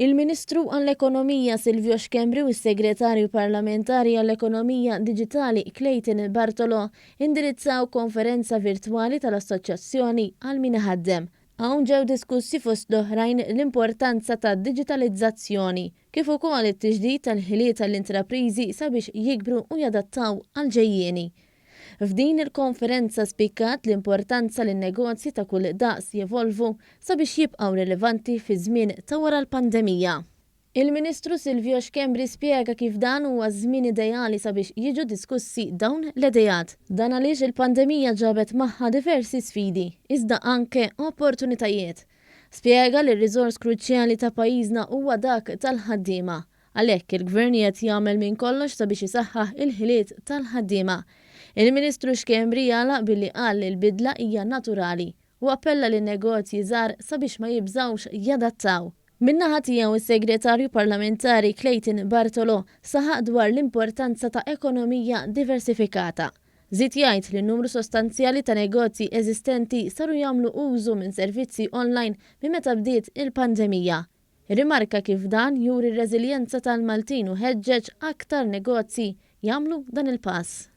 Il-Ministru għall-Ekonomija Silvio Xkembri u s-Segretarju Parlamentari għall-Ekonomija Digitali Clayton Bartolo indirizzaw konferenza virtwali tal-Assoċjazzjoni għal min ħaddem. Hawn ġew diskussi fost l-oħrajn l-importanza ta' digitalizzazzjoni kif ukoll it-tiġdid tal-ħiliet tal-intrapriżi sabiex jikbru u jadattaw għal ġejjieni. F'din il-konferenza spikkat l-importanza li n-negozji ta' kull daqs jevolvu sabiex jibqgħu rilevanti fi żmien ta' wara l-pandemija. Il-Ministru Silvio Xkembri spjega kif dan huwa żmien ideali sabiex jiġu diskussi dawn l-idejat. Dan għaliex il-pandemija ġabet magħha diversi sfidi, iżda anke opportunitajiet. Spjega li r-riżors kruċjali ta' pajjiżna huwa dak tal-ħaddiema. Għalhekk il-Gvern qed jagħmel minn kollox sabiex isaħħaħ il-ħiliet tal-ħaddiema. Il-Ministru Xkembri jagħlaq billi qal li l-bidla hija naturali u appella lin negozji żgħar sabiex ma jibżgħux jadattaw. Min-naħa tiegħu is-Segretarju Parlamentari Clayton Bartolo saħaq dwar l-importanza ta' ekonomija diversifikata. Żied jgħid li n-numru sostanzjali ta' negozji eżistenti saru jagħmlu użu minn servizzi online minn meta bdiet il-pandemija. Rimarka kif dan juri r-reżiljenza tal-Maltin u ħeġġeġ aktar negozji jagħmlu dan il-pass.